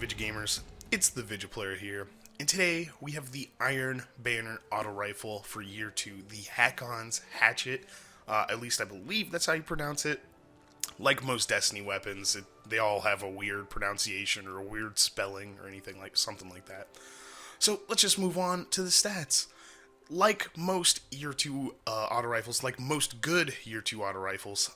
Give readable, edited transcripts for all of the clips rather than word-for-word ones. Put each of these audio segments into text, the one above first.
ViJaGamers? It's the ViJaPlayer here, and today we have the Iron Banner Auto Rifle for Year 2, the Haakon's Hatchet. At least I believe that's how you pronounce it. Like most Destiny weapons, they all have a weird pronunciation or a weird spelling or anything like something like that. So let's just move on to the stats. Like most Year 2 auto rifles, like most good Year 2 auto rifles,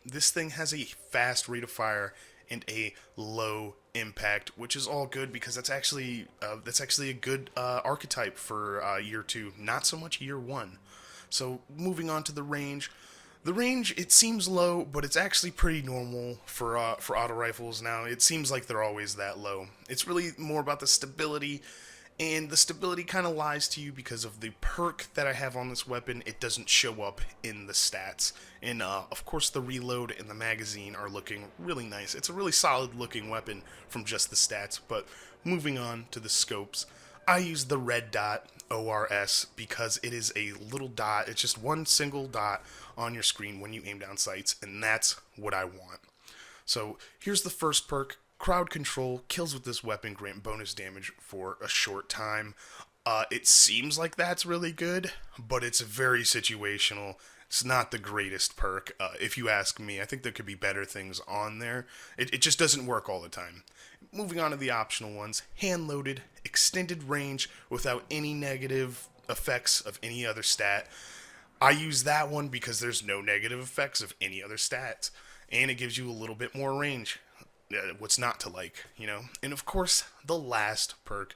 this thing has a fast rate of fire and a low impact, which is all good because that's actually a good archetype for Year 2, not so much Year 1. So moving on to the range. The range, it seems low, but it's actually pretty normal for auto rifles now. It seems like they're always that low. It's really more about the stability, and the stability kind of lies to you because of the perk that I have on this weapon. It doesn't show up in the stats. And, of course, the reload and the magazine are looking really nice. It's a really solid looking weapon from just the stats, but moving on to the scopes. I use the red dot ORS because it is a little dot. It's just one single dot on your screen when you aim down sights, and that's what I want. So here's the first perk. Crowd control. Kills with this weapon grant bonus damage for a short time. It seems like that's really good, but it's very situational. It's not the greatest perk, if you ask me. I think there could be better things on there. It just doesn't work all the time. Moving on to the optional ones. Hand-loaded, extended range without any negative effects of any other stat. I use that one because there's no negative effects of any other stats, and it gives you a little bit more range. What's not to like, you know? And of course, the last perk,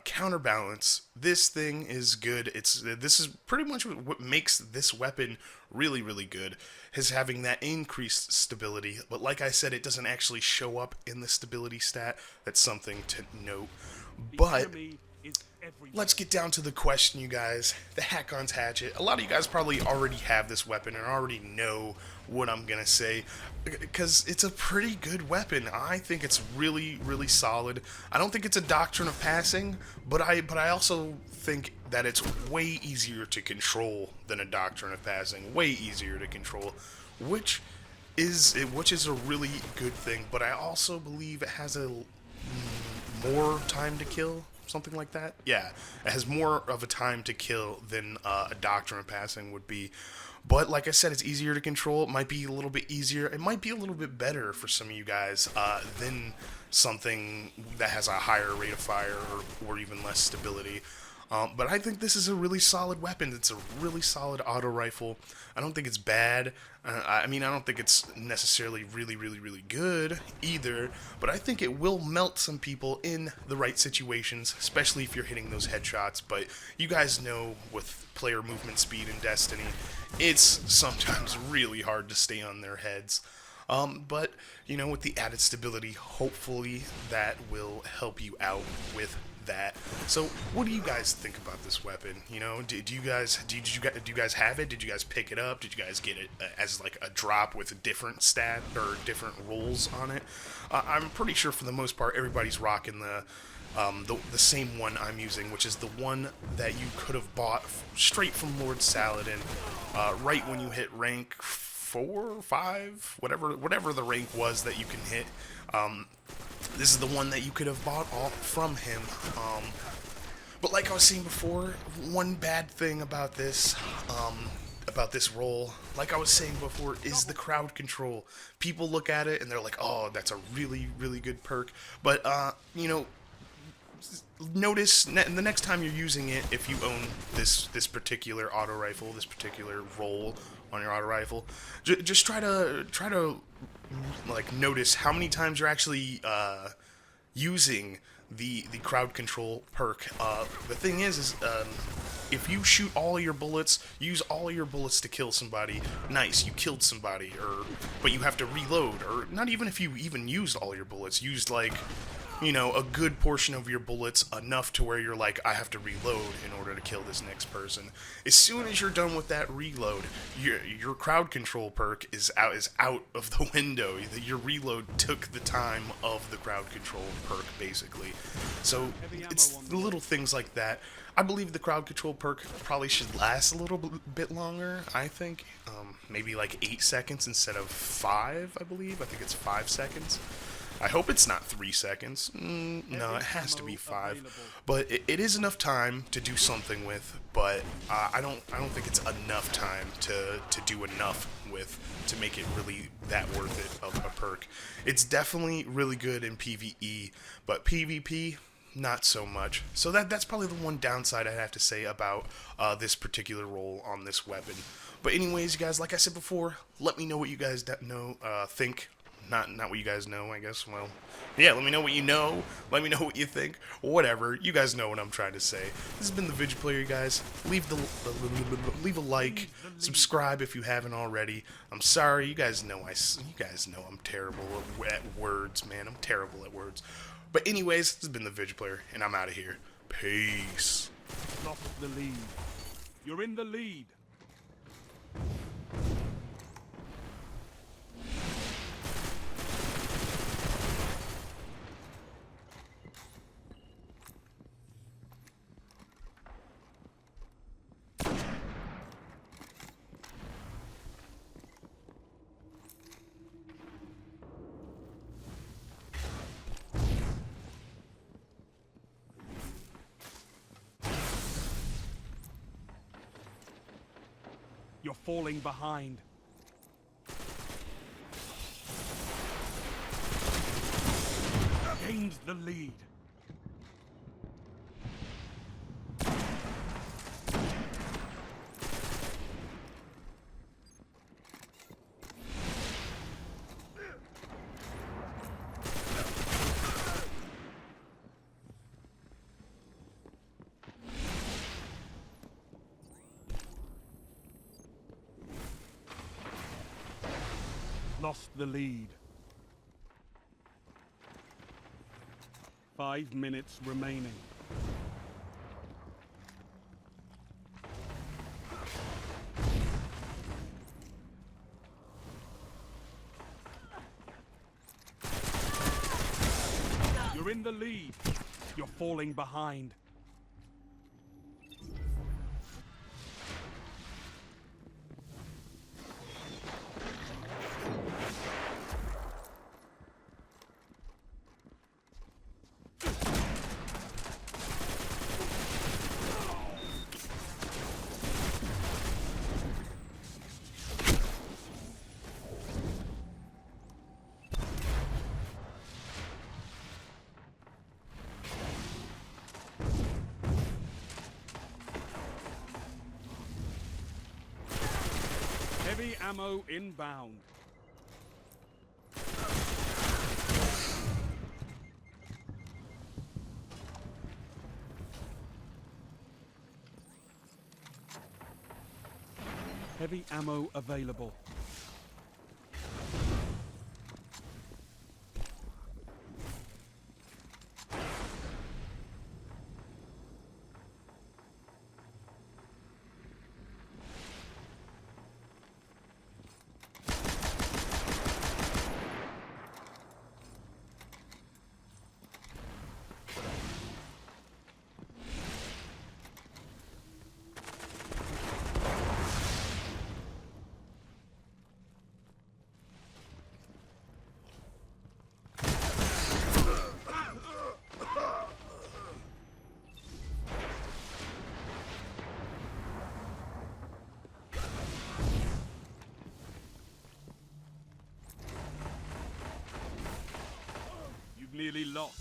counterbalance. This thing is good. This is pretty much what makes this weapon really, really good, is having that increased stability. But like I said, it doesn't actually show up in the stability stat. That's something to note. But let's get down to the question, you guys. The Haakon's Hatchet. A lot of you guys probably already have this weapon and already know what I'm gonna say, because it's a pretty good weapon. I think it's really, really solid. I don't think it's a doctrine of passing, but I also think that it's way easier to control than a doctrine of passing. Way easier to control, which is a really good thing. But I also believe it has a more time to kill. Something like that. Yeah, it has more of a time to kill than a doctrine of passing would be. But like I said, it's easier to control. It might be a little bit easier. It might be a little bit better for some of you guys than something that has a higher rate of fire or even less stability. But I think this is a really solid weapon. It's a really solid auto rifle. I don't think it's bad. I mean, I don't think it's necessarily really, really, really good either. But I think it will melt some people in the right situations, especially if you're hitting those headshots. But you guys know with player movement speed in Destiny, it's sometimes really hard to stay on their heads. But, you know, with the added stability, hopefully that will help you out with that. So what do you guys think about this weapon? You know, do you guys have it? Did you guys pick it up? Did you guys get it as like a drop with a different stat or different rolls on it? I'm pretty sure for the most part everybody's rocking the same one I'm using, which is the one that you could have bought straight from Lord Saladin, right when you hit rank 4 or 5, whatever the rank was that you can hit. This is the one that you could have bought all from him. But like I was saying before, one bad thing about this roll, like I was saying before, is the crowd control. People look at it and they're like, oh, that's a really, really good perk. But, you know, notice the next time you're using it, if you own this particular auto rifle, this particular roll on your auto rifle, just try to like notice how many times you're actually using the crowd control perk. The thing is if you shoot all your bullets, use all your bullets to kill somebody, nice, you killed somebody, but you have to reload, or not even if you even used all your bullets, used like, you know, a good portion of your bullets, enough to where you're like, I have to reload in order to kill this next person. As soon as you're done with that reload, your crowd control perk is out of the window. Your reload took the time of the crowd control perk, basically. So it's the little things like that. I believe the crowd control perk probably should last a little bit longer, I think. Maybe like 8 seconds instead of 5, I believe. I think it's 5 seconds. I hope it's not 3 seconds. No, it has to be 5. But it is enough time to do something with. But I don't think it's enough time to do enough with to make it really that worth it of a perk. It's definitely really good in PvE, but PvP, not so much. So that's probably the one downside I have to say about this particular role on this weapon. But anyways, you guys, like I said before, let me know what you guys think. Not what you guys know, I guess. Well, yeah, let me know what you know. Let me know what you think. Whatever. You guys know what I'm trying to say. This has been the ViJaPlayer, guys. Leave a like, subscribe if you haven't already. I'm sorry, you guys know I'm terrible at words, man. I'm terrible at words. But anyways, this has been the ViJaPlayer, and I'm out of here. Peace. Lost the lead. You're in the lead. You're falling behind. Gained the lead. Lost the lead. 5 minutes remaining. You're in the lead. You're falling behind. Heavy ammo inbound. Heavy ammo available. Nearly lost.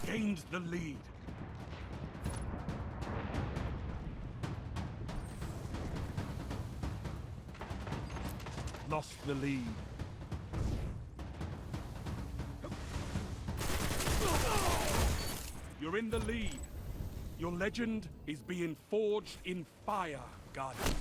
Gained the lead. lost the lead. You're in the lead. Your legend is being forged in fire, Guardian.